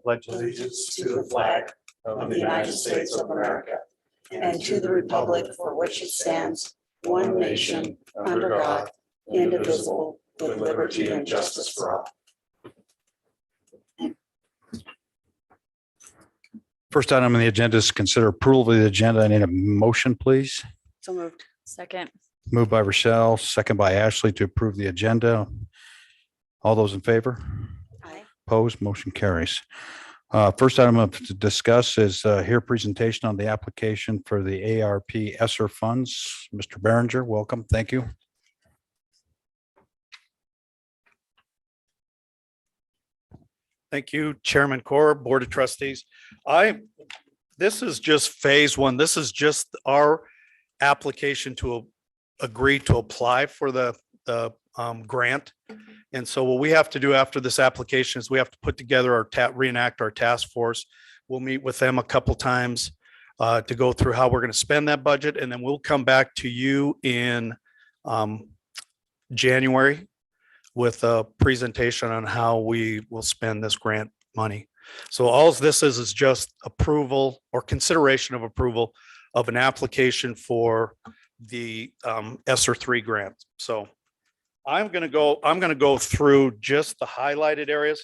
pledge allegiance to the flag of the United States of America and to the republic for which it stands, one nation, under God, indivisible, with liberty and justice for all. First item on the agenda is consider approval of the agenda. I need a motion, please. So moved. Second. Moved by Rochelle, second by Ashley to approve the agenda. All those in favor? Aye. Opposed, motion carries. First item to discuss is here presentation on the application for the ARP ESSER funds. Mr. Behringer, welcome. Thank you. Thank you, Chairman Core, Board of Trustees. This is just phase one. This is just our application to agree to apply for the grant. And so what we have to do after this application is we have to put together our reenact our task force. We'll meet with them a couple times to go through how we're going to spend that budget. And then we'll come back to you in January with a presentation on how we will spend this grant money. So all this is just approval or consideration of approval of an application for the ESSER 3 grant. So I'm going to go through just the highlighted areas.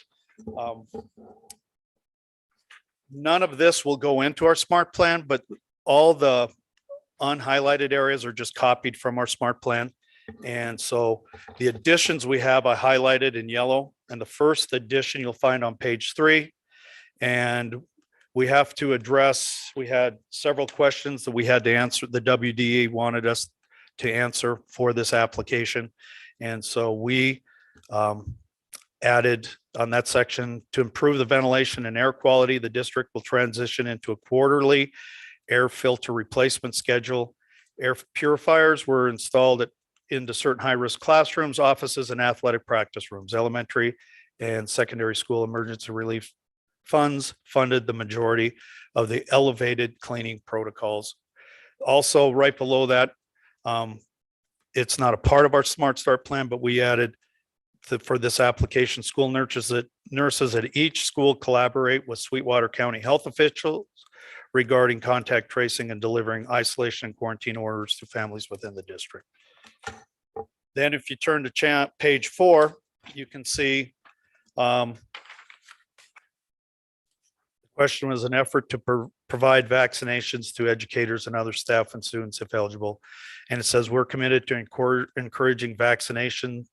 None of this will go into our SMART plan, but all the unhighlighted areas are just copied from our SMART plan. And so the additions we have, I highlighted in yellow, and the first addition you'll find on page 3. And we have to address, we had several questions that we had to answer. The WDE wanted us to answer for this application. And so we added on that section to improve the ventilation and air quality. The district will transition into a quarterly air filter replacement schedule. Air purifiers were installed into certain high-risk classrooms, offices, and athletic practice rooms. Elementary and secondary school emergency relief funds funded the majority of the elevated cleaning protocols. Also, right below that, it's not a part of our Smart Start plan, but we added for this application, school nurses at each school collaborate with Sweetwater County health officials regarding contact tracing and delivering isolation and quarantine orders to families within the district. Then if you turn to page 4, you can see the question was an effort to provide vaccinations to educators and other staff and students if eligible. And it says we're committed to encouraging vaccination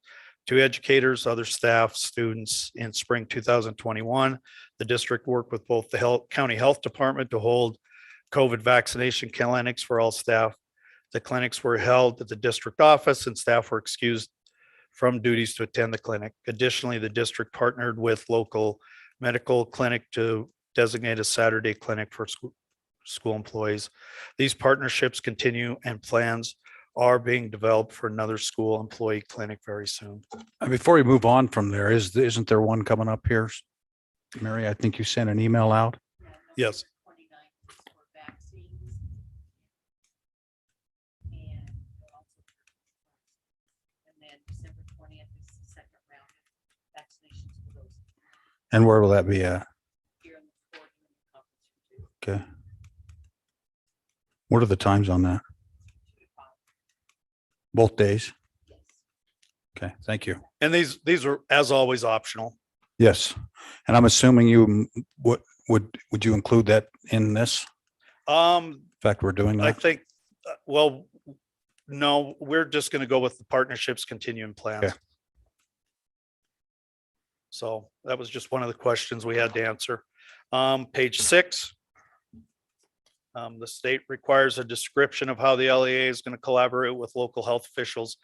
to educators, other staff, students in spring 2021. The district worked with both the county health department to hold COVID vaccination clinics for all staff. The clinics were held at the district office and staff were excused from duties to attend the clinic. Additionally, the district partnered with local medical clinic to designate a Saturday clinic for school employees. These partnerships continue and plans are being developed for another school employee clinic very soon. Before we move on from there, isn't there one coming up here? Mary, I think you sent an email out. Yes. And where will that be at? Okay. What are the times on that? Both days? Okay, thank you. And these are, as always, optional. Yes, and I'm assuming you would you include that in this? In fact, we're doing I that. think, well, no, we're just going to go with the partnerships continuing plans. Okay. So that was just one of the questions we had to answer. Page 6. The state requires a description of how the LEA is going to collaborate with local health officials.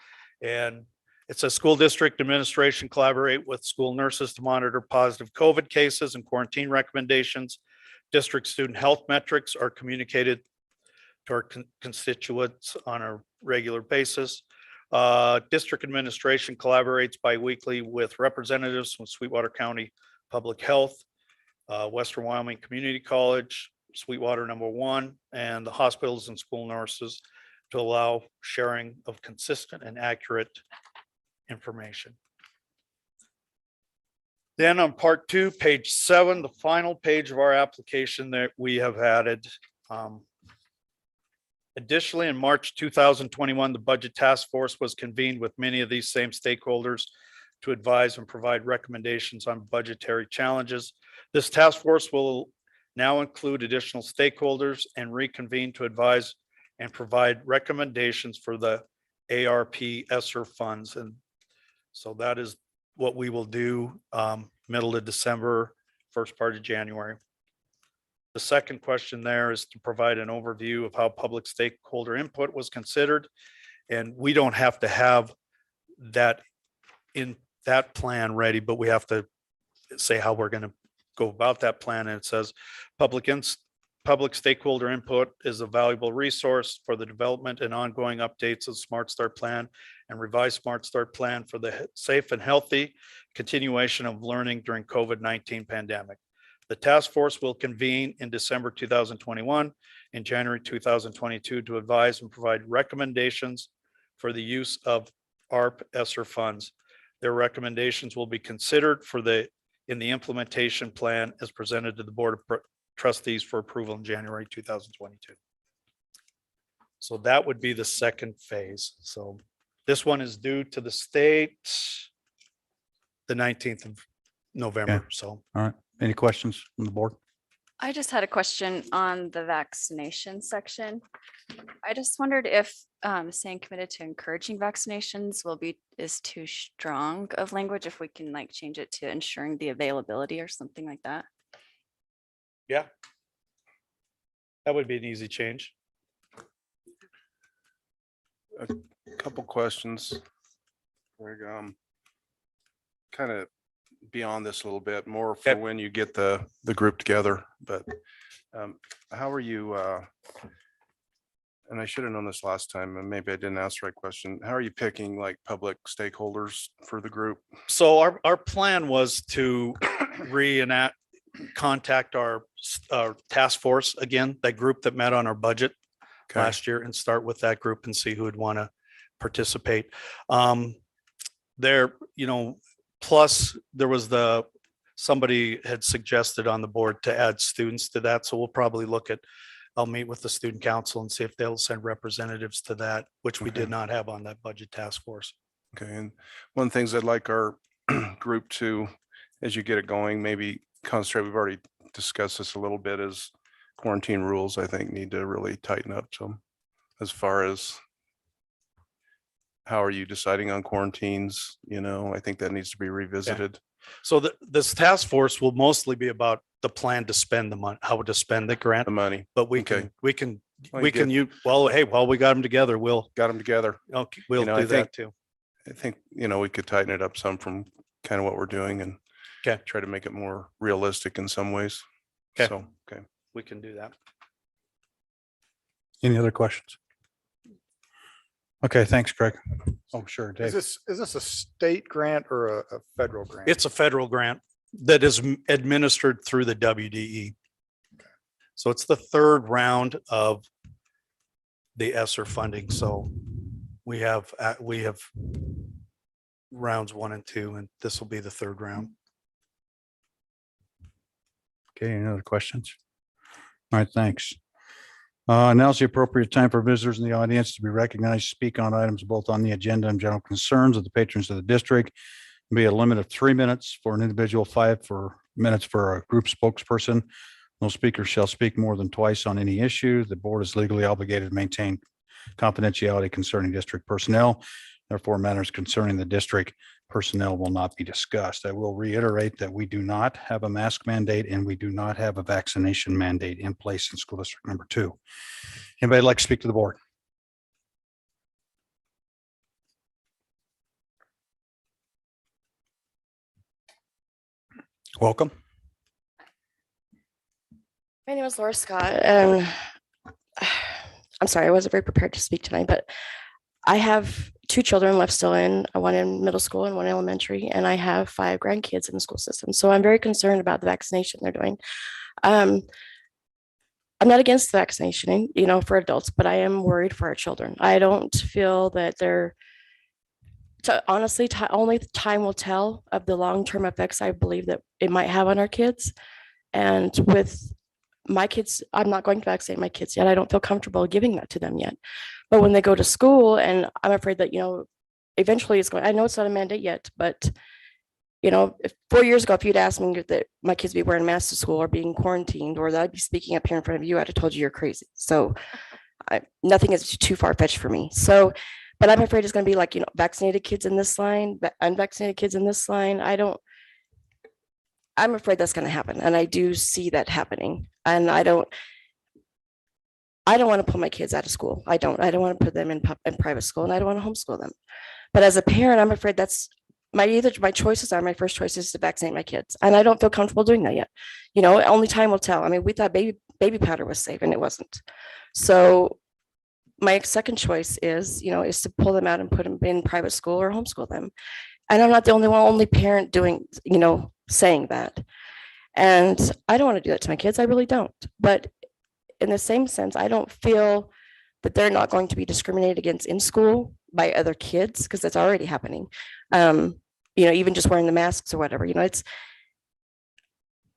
And it says school district administration collaborate with school nurses to monitor positive COVID cases and quarantine recommendations. District student health metrics are communicated to our constituents on a regular basis. District administration collaborates biweekly with representatives from Sweetwater County Public Health, Western Wyoming Community College, Sweetwater #1, and the hospitals and school nurses to allow sharing of consistent and accurate information. Then on part 2, page 7, the final page of our application that we have added. Additionally, in March 2021, the Budget Task Force was convened with many of these same stakeholders to advise and provide recommendations on budgetary challenges. This task force will now include additional stakeholders and reconvene to advise and provide recommendations for the ARP ESSER funds. And so that is what we will do middle of December, first part of January. The second question there is to provide an overview of how public stakeholder input was considered. And we don't have to have that in that plan ready, but we have to say how we're going to go about that plan. And it says public stakeholder input is a valuable resource for the development and ongoing updates of Smart Start Plan and revised Smart Start Plan for the safe and healthy continuation of learning during COVID-19 pandemic. The task force will convene in December 2021 and January 2022 to advise and provide recommendations for the use of ARP ESSER funds. Their recommendations will be considered in the implementation plan as presented to the Board of Trustees for approval in January 2022. So that would be the second phase. So this one is due to the state the 19th of November. Okay. So All right. Any questions from the board? I just had a question on the vaccination section. I just wondered if saying committed to encouraging vaccinations is too strong of language, if we can like change it to ensuring the availability or something like that. yeah, that would be an easy change. Couple questions. Greg, kind of beyond this a little bit more for Okay. when you get the group together, but how are you, and I should have known this last time, and maybe I didn't ask the right question. How are you picking like public stakeholders for the group? So our plan was to contact our task force again, that group that met on our budget Okay. last year, and start with that group and see who would want to participate. Plus there was somebody had suggested on the board to add students to that. So we'll probably I'll meet with the student council and see if they'll send representatives to that, which we did Okay. not have on that budget task force. Okay, and one of the things I'd like our group to, as you get it going, maybe concentrate, we've already discussed this a little bit, is quarantine rules, I think, need to really tighten up some. As far as how are you deciding on quarantines, I think that needs to be revisited. So this task force will mostly be about the plan to spend the money, how to spend the grant, The money, but we Okay. can Well, you get- we got them together. We'll got them together. do I think- that too. I think, we could tighten it up some from kind of what we're doing and Okay. try to make it more realistic in some ways. Okay. So, okay. We can do that. Any other questions? Okay, thanks, Greg. Oh, sure, Dave. Is this a state grant or a federal grant? It's a federal grant that is administered through the WDE. So it's the third round of the ESSER funding. So we have rounds 1 and 2, and this will be the third round. Okay, any other questions? All right, thanks. Now's the appropriate time for visitors in the audience to be recognized, speak on items both on the agenda and general concerns of the patrons of the district. Be a limit of 3 minutes for an individual, 5 minutes for a group spokesperson. No speaker shall speak more than twice on any issue. The board is legally obligated to maintain confidentiality concerning district personnel. Therefore, matters concerning the district personnel will not be discussed. I will reiterate that we do not have a mask mandate and we do not have a vaccination mandate in place in school district number 2. Anybody like to speak to the board? Welcome. My name is Laura Scott, and I'm sorry, I wasn't very prepared to speak tonight, but I have 2 children left still one in middle school and one elementary, and I have 5 grandkids in the school system. So I'm very concerned about the vaccination they're doing. I'm not against the vaccination, for adults, but I am worried for our children. I don't feel that they're honestly, only time will tell of the long-term effects I believe that it might have on our kids. And with my kids, I'm not going to vaccinate my kids yet. I don't feel comfortable giving that to them yet. But when they go to school, and I'm afraid that, eventually it's going, I know it's not a mandate yet, but 4 years ago, if you'd asked me that my kids be wearing masks to school or being quarantined, or that I'd be speaking up here in front of you, I'd have told you you're crazy. So nothing is too far-fetched for me. So, but I'm afraid it's going to be like, vaccinated kids in this line, unvaccinated kids in this line. I'm afraid that's going to happen. And I do see that happening. And I don't want to pull my kids out of school. I don't want to put them in private school, and I don't want to homeschool them. But as a parent, I'm afraid that's my choices are, my first choice is to vaccinate my kids. And I don't feel comfortable doing that yet. Only time will tell. I mean, we thought baby powder was safe, and it wasn't. So my second choice is to pull them out and put them in private school or homeschool them. And I'm not the only parent doing, saying that. And I don't want to do that to my kids. I really don't. But in the same sense, I don't feel that they're not going to be discriminated against in school by other kids, because that's already happening. Even just wearing the masks or whatever,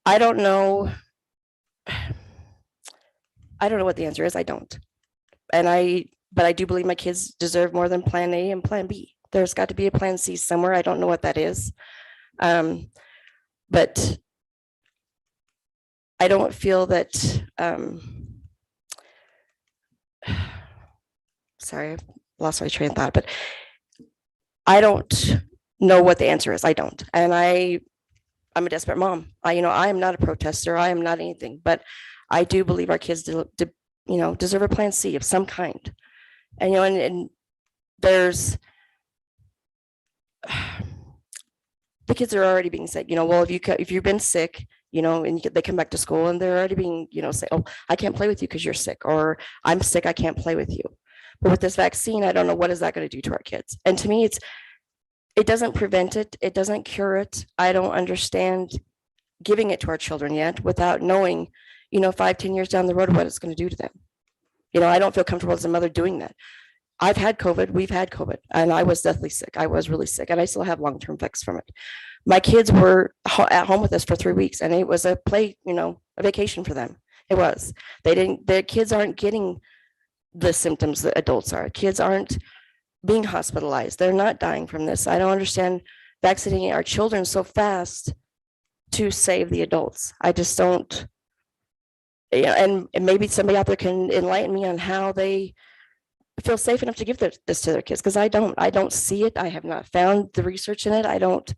I don't know. I don't know what the answer is. I don't. But I do believe my kids deserve more than plan A and plan B. There's got to be a plan C somewhere. I don't know what that is. But I don't feel that, sorry, I lost my train of thought, but I don't know what the answer is. I don't. And I'm a desperate mom. I am not a protester. I am not anything, but I do believe our kids deserve a plan C of some kind. And, and there's, the kids are already being said, well, if you've been sick, and they come back to school and they're already being, say, oh, I can't play with you because you're sick, or I'm sick, I can't play with you. But with this vaccine, I don't know what is that going to do to our kids. And to me, it doesn't prevent it. It doesn't cure it. I don't understand giving it to our children yet without knowing, 5-10 years down the road, what it's going to do to them. I don't feel comfortable as a mother doing that. I've had COVID, we've had COVID, and I was deathly sick. I was really sick, and I still have long-term effects from it. My kids were at home with us for 3 weeks, and it was a vacation for them. It was. Their kids aren't getting the symptoms that adults are. Kids aren't being hospitalized. They're not dying from this. I don't understand vaccinating our children so fast to save the adults. I just don't. And maybe somebody out there can enlighten me on how they feel safe enough to give this to their kids, because I don't see it. I have not found the research in it. I don't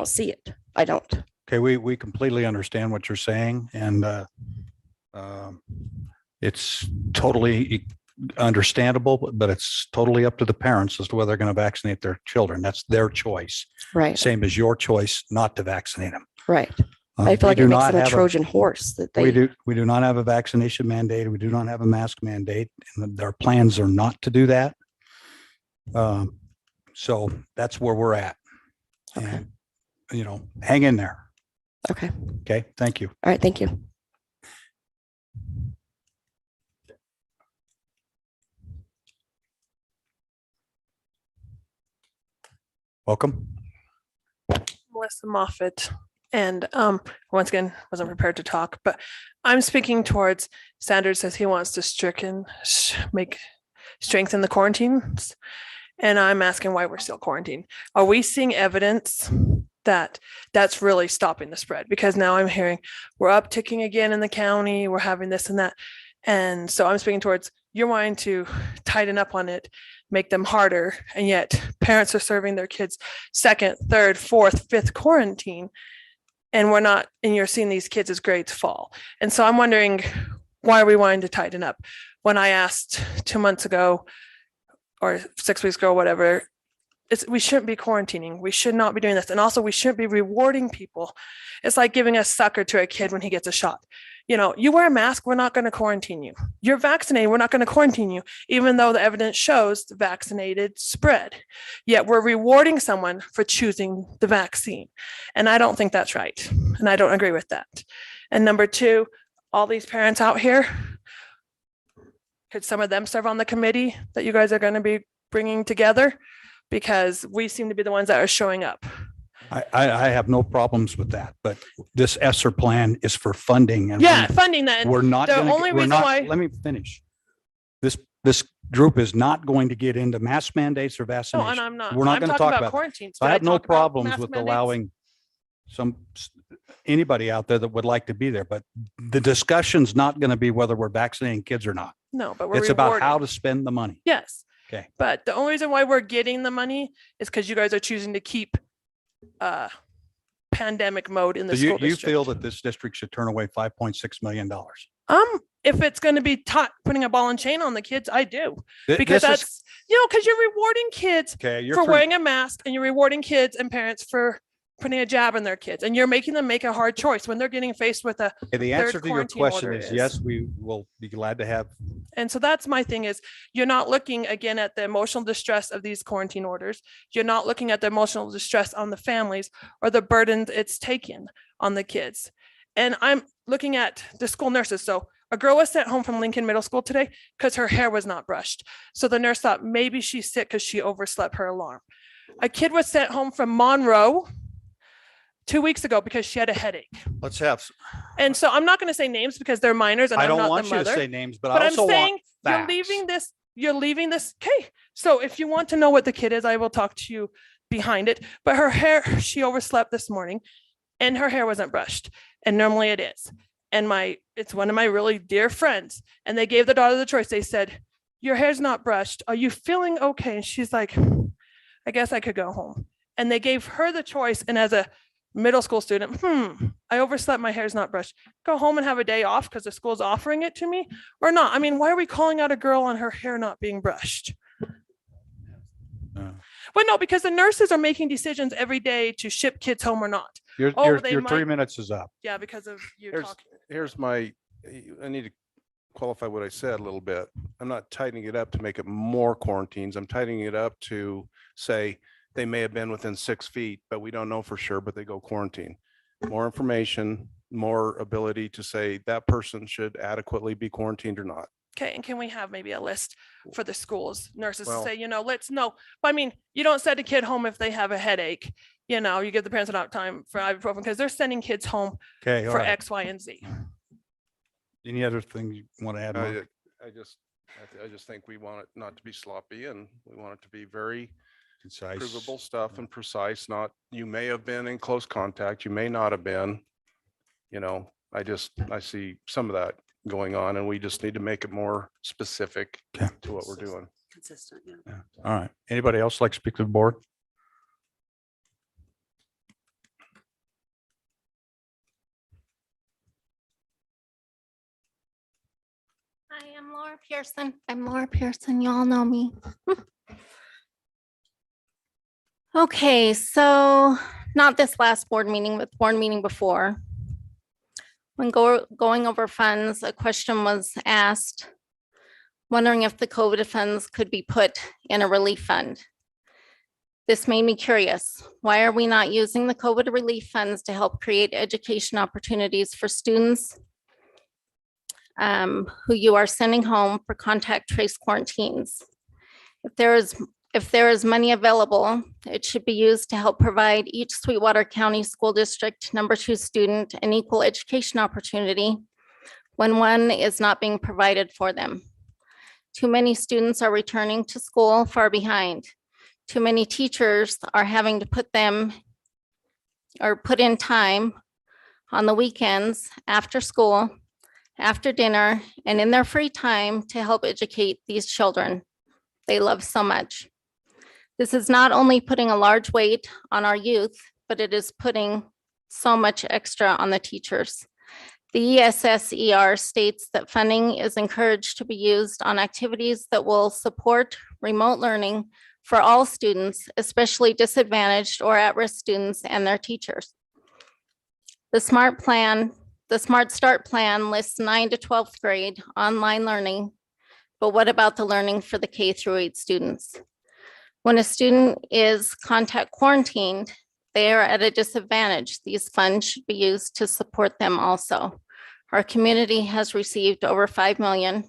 see it. I don't. Okay, we completely understand what you're saying, and it's totally understandable, but it's totally up to the parents as to whether they're going to vaccinate their children. That's their choice. Right. Same as your choice not to vaccinate them. Right. I feel like it makes them a Trojan horse that they. We do not have a vaccination mandate. We do not have a mask mandate, and our plans are not to do that. So that's where we're at. Okay. And, hang in there. Okay. Okay. Thank you. All right. Thank you. Welcome. Melissa Moffett. And once again, wasn't prepared to talk, but I'm speaking towards Sanders says he wants to strengthen the quarantines. And I'm asking why we're still quarantined. Are we seeing evidence that that's really stopping the spread? Because now I'm hearing we're upticking again in the county, we're having this and that. And so I'm speaking towards you're wanting to tighten up on it, make them harder. And yet parents are serving their kids second, third, fourth, fifth quarantine. And we're not, and you're seeing these kids as grades fall. And so I'm wondering, why are we wanting to tighten up? When I asked 2 months ago or 6 weeks ago, whatever, we shouldn't be quarantining. We should not be doing this. And also we shouldn't be rewarding people. It's like giving a sucker to a kid when he gets a shot. You wear a mask, we're not going to quarantine you. You're vaccinated, we're not going to quarantine you, even though the evidence shows the vaccinated spread. Yet we're rewarding someone for choosing the vaccine. And I don't think that's right. And I don't agree with that. And number two, all these parents out here, could some of them serve on the committee that you guys are going to be bringing together because we seem to be the ones that are showing up. I have no problems with that, but this ESSER plan is for funding and Yeah, funding that. we're not, The gonna- only we're reason not- why- let me finish. This group is not going to get into mass mandates or No, and vaccination. I'm not. We're not I'm going to talking talk about about that. quarantines. So I Did have no talk about problems mask with mandates? allowing anybody out there that would like to be there, but the discussion's not going to be whether we're vaccinating kids or not. No, but we're It's about how rewarding. to spend the money. Yes. Okay. But the only reason why we're getting the money is because you guys are choosing to keep pandemic mode in So the school you district. feel that this district should turn away $5.6 million? If it's going to be taught, putting a ball and chain on the kids, I do. Th- Because this is- that's, because you're rewarding kids Okay, you're for for- wearing a mask and you're rewarding kids and parents for putting a jab in their kids. And you're making them make a hard choice when they're getting faced with a, Okay, the answer to your quarantine question order is is- yes, we will be glad to have. and so that's my thing is you're not looking again at the emotional distress of these quarantine orders. You're not looking at the emotional distress on the families or the burdens it's taken on the kids. And I'm looking at the school nurses. So a girl was sent home from Lincoln Middle School today because her hair was not brushed. So the nurse thought maybe she's sick because she overslept her alarm. A kid was sent home from Monroe 2 weeks ago because she had a headache. Let's have. And so I'm not going to say names because they're minors and I I'm don't not want the you to mother. say names, but But I I'm also saying want you're facts. leaving this. Okay. So if you want to know what the kid is, I will talk to you behind it. But her hair, she overslept this morning and her hair wasn't brushed. And normally it is. And it's one of my really dear friends. And they gave the daughter the choice. They said, your hair's not brushed. Are you feeling okay? And she's like, I guess I could go home. And they gave her the choice. And as a middle school student, I overslept, my hair's not brushed. Go home and have a day off because the school's offering it to me or not. I mean, why are we calling out a girl on her hair not being brushed? Well, no, because the nurses are making decisions every day to ship kids home or not. Your they 3 might- minutes is up. Yeah, because of you Here's- talking. Here's my, I need to qualify what I said a little bit. I'm not tightening it up to make it more quarantines. I'm tightening it up to say they may have been within 6 feet, but we don't know for sure, but they go quarantine. More information, more ability to say that person should adequately be quarantined or not. Okay, and can we have maybe a list for the schools, nurses to Well- say, let's know. But I mean, you don't send a kid home if they have a headache. You give the parents enough time for ibuprofen because they're sending kids home Okay, all for right. X, Y, and Z. Any other thing you want to add? Mark? I just think we want it not to be sloppy and we want it to be very Concise. provable stuff and precise, not, you may have been in close contact, you may not have been. I see some of that going on and we just need to make it more specific Okay. to what we're doing. Consistent, yeah. Yeah. All right. Anybody else like to speak to the board? Hi, I'm Laura Pearson. I'm Laura Pearson. You all know me. Okay, so not this last board meeting, but the board meeting before. When going over funds, a question was asked, wondering if the COVID funds could be put in a relief fund. This made me curious. Why are we not using the COVID relief funds to help create education opportunities for students who you are sending home for contact trace quarantines? If there is money available, it should be used to help provide each Sweetwater County School District #2 student an equal education opportunity when one is not being provided for them. Too many students are returning to school far behind. Too many teachers are having to put in time on the weekends, after school, after dinner, and in their free time to help educate these children they love so much. This is not only putting a large weight on our youth, but it is putting so much extra on the teachers. The ESSER states that funding is encouraged to be used on activities that will support remote learning for all students, especially disadvantaged or at-risk students and their teachers. The Smart Start plan lists 9 to 12th grade online learning, but what about the learning for the K-8 students? When a student is contact quarantined, they are at a disadvantage. These funds should be used to support them also. Our community has received over $5 million.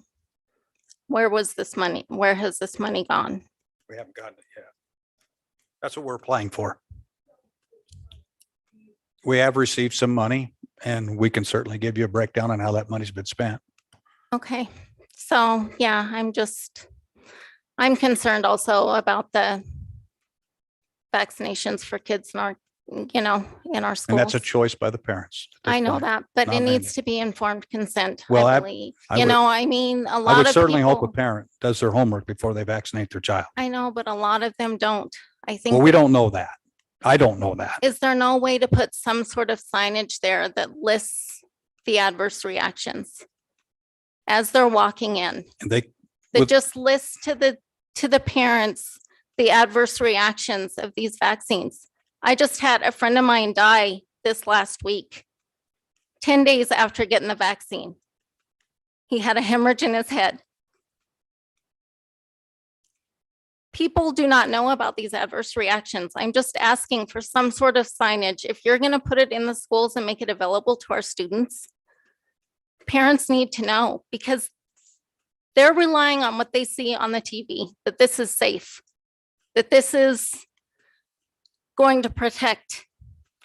Where was this money? Where has this money gone? We haven't gotten it yet. That's what we're applying for. We have received some money and we can certainly give you a breakdown on how that money's been spent. Okay, so yeah, I'm concerned also about the vaccinations for kids in our, in our schools. And that's a choice by the parents. at this I know point. that, but not it needs mandated. to be informed consent, Well, I believe. I You would- know, I mean, a I lot would of certainly hope a people, parent does their homework before they vaccinate their child. I know, but a lot of them don't. I think. Well, we that- don't know that. I don't know that. Is there no way to put some sort of signage there that lists the adverse reactions as they're walking in? And they, That With- just lists to the parents, the adverse reactions of these vaccines. I just had a friend of mine die this last week, 10 days after getting the vaccine. He had a hemorrhage in his head. People do not know about these adverse reactions. I'm just asking for some sort of signage. If you're going to put it in the schools and make it available to our students, parents need to know because they're relying on what they see on the TV, that this is safe, that this is going to protect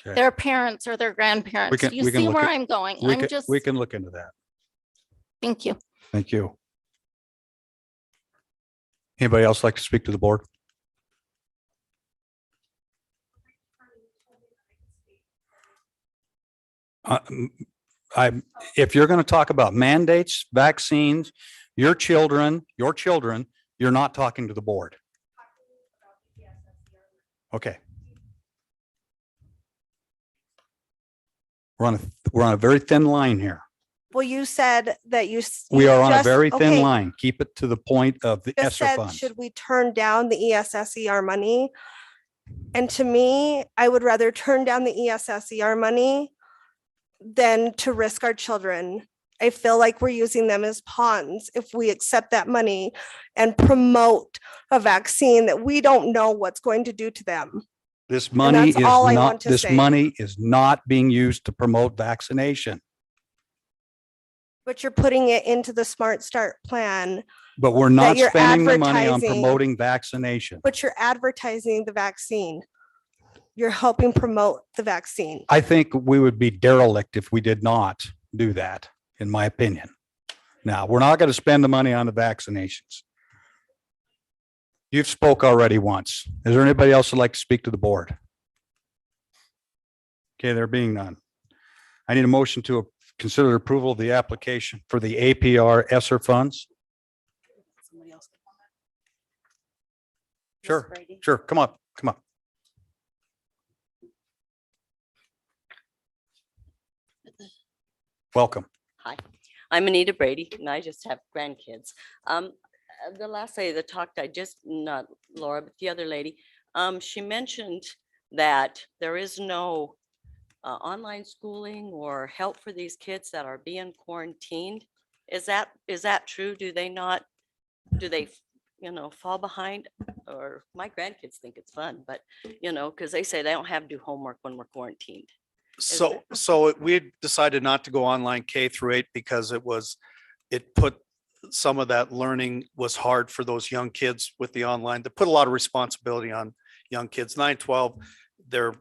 Okay. their parents or their grandparents. can- Do you we can see look where at- I'm going? we I'm can, just, we can look into that. thank you. Thank you. Anybody else like to speak to the board? If you're going to talk about mandates, vaccines, your children, you're not talking to the board. Okay. We're on a very thin line here. Well, you said that you. We you are on a just- very thin okay, line. Keep it to the point of the Just ESSER said, funds. should we turn down the E ESSER money? And to me, I would rather turn down the E ESSER money than to risk our children. I feel like we're using them as pawns if we accept that money and promote a vaccine that we don't know what's going to do to them. This money is that's all I not, want to this say. money is not being used to promote vaccination, But you're putting it into the Smart Start plan, but we're not you're spending the money on advertising. promoting vaccination. but you're advertising the vaccine. You're helping promote the vaccine. I think we would be derelict if we did not do that, in my opinion. Now, we're not going to spend the money on the vaccinations. You've spoke already once. Is there anybody else who'd like to speak to the board? Okay, there being none. I need a motion to consider approval of the application for the APR ESSER funds. Somebody else can comment. Ms. Sure, Brady? sure. Come on, come on. Welcome. Hi, I'm Anita Brady and I just have grandkids. The last lady that talked, not Laura, but the other lady, she mentioned that there is no online schooling or help for these kids that are being quarantined. Is that true? Do they, fall behind? Or my grandkids think it's fun, but because they say they don't have to do homework when we're quarantined. We decided not to go online K through 8 because it put some of that learning was hard for those young kids with the online. They put a lot of responsibility on young kids. 9, 12, they're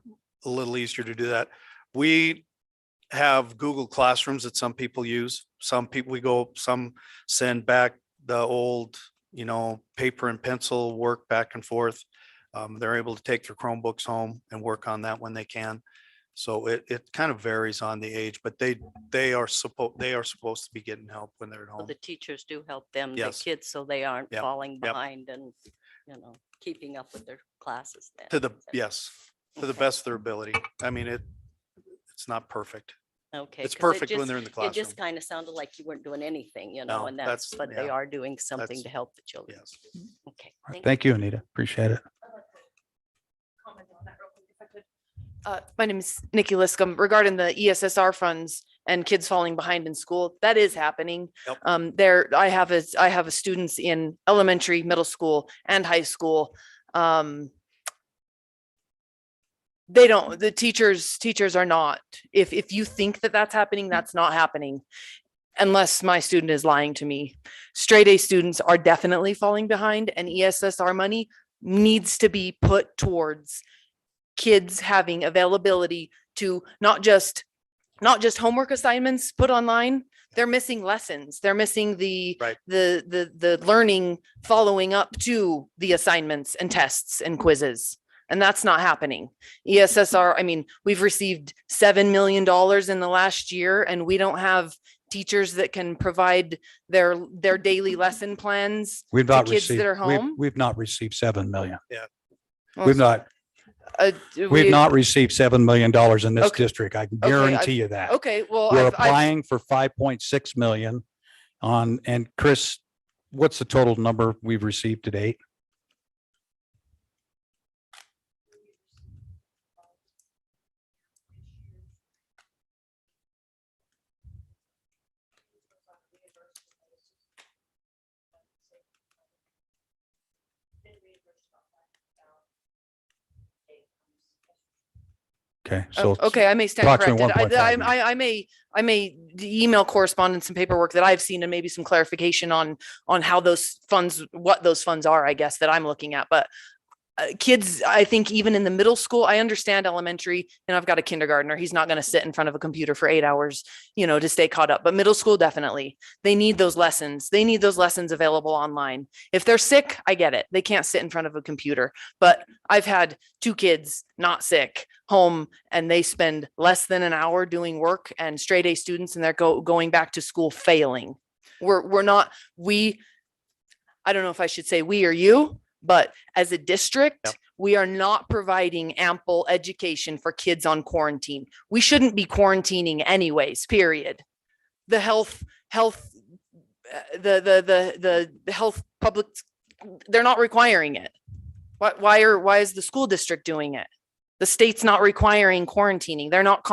a little easier to do that. We have Google Classrooms that some people use. Some send back the old, paper and pencil work back and forth. They're able to take their Chromebooks home and work on that when they can. So it kind of varies on the age, but they are supposed to be getting help when they're at So home. the teachers do help them, the Yes. kids, so they aren't Yep, falling yep. behind and, keeping up with their classes then. To the Okay. best of their ability. I mean, it's not perfect. Okay. It's 'cause it perfect when just- they're in the It classroom. just kind of sounded like you weren't doing anything, No, and that's- but they yeah, are doing something that's- to help the children. Yes. Okay. All right, thank you, Anita. Appreciate it. Comment on that real quick if I could. My name is Nikki Liscombe. Regarding the E ESSR funds and kids falling behind in school, that is happening. Yep. I have a students in elementary, middle school and high school. The teachers are not, if you think that that's happening, that's not happening. Unless my student is lying to me. Straight A students are definitely falling behind, and ESSR money needs to be put towards kids having availability to not just homework assignments put online. They're missing lessons. They're missing the Right. the learning following up to the assignments and tests and quizzes. And that's not happening. ESSR, I mean, we've received $7 million in the last year, and we don't have teachers that can provide their daily lesson plans We've to not kids received, that are we've, home. we've not received 7 million. Well, We've not, we- we've not received $7 million in this Okay. district. I can Okay, guarantee you that. Okay, well, We're I've applying for 5.6 million on, and Chris, what's the total number we've received to date? Okay, so okay, I may stand approximately corrected. 1.5 million. I may email correspondence and paperwork that I've seen and maybe some clarification on how those funds, what those funds are, I guess, that I'm looking at. But kids, I think even in the middle school, I understand elementary, and I've got a kindergartner. He's not going to sit in front of a computer for 8 hours, to stay caught up. But middle school, definitely, they need those lessons. They need those lessons available online. If they're sick, I get it. They can't sit in front of a computer. But I've had 2 kids not sick home, and they spend less than an hour doing work, and straight A students, and they're going back to school failing. We're not, I don't know if I should say we or you, but as a district, Yep. we are not providing ample education for kids on quarantine. We shouldn't be quarantining anyways, period. The health, the health public, they're not requiring it. Why is the school district doing it? The state's not requiring quarantining. They're not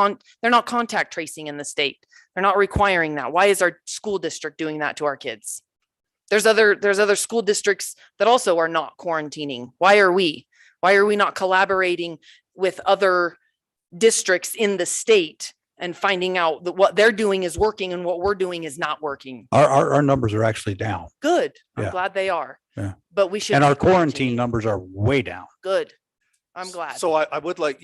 contact tracing in the state. They're not requiring that. Why is our school district doing that to our kids? There's other school districts that also are not quarantining. Why are we not collaborating with other districts in the state and finding out that what they're doing is working and what we're doing is not working? Our numbers are actually down. Good. I'm Yeah. glad they are. Yeah. But we should. And be our quarantine quarantining. numbers are way down. Good. I'm glad. So I would like,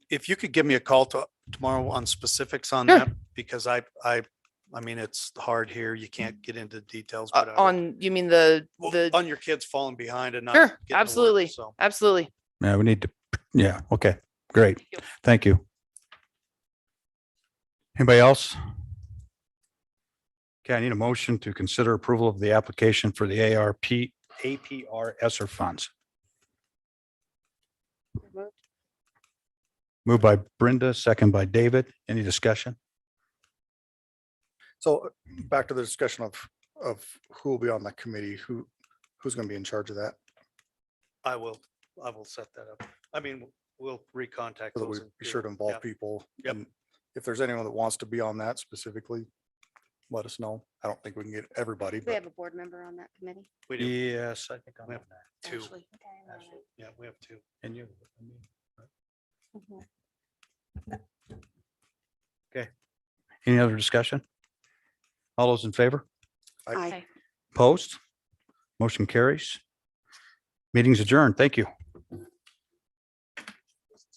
if you could give me a call tomorrow on specifics on Sure. that, because I mean, it's hard here. You can't get into details. but I would- On, you mean the on your kids falling behind and not. sure, getting to work, absolutely, So absolutely. Yeah, we need to, yeah, okay, great. Thank you. Anybody else? Okay, I need a motion to consider approval of the application for the APR ESSER funds. Moved by Brenda, second by David. Any discussion? So back to the discussion of who will be on the committee, who's going to be in charge of that? I will set that up. I mean, we'll recontact. So that we those be sure to Yeah. involve people. Yep. And if there's anyone that wants to be on that specifically, let us know. I don't think we can get everybody, We but have a board member on that committee. We do. Yes, I think I'm We on have that. 2. Ashley. Yeah, we have 2. And you? Mhm. Any other discussion? All those in favor? Aye. Opposed? Motion carries. Meeting's adjourned. Thank you.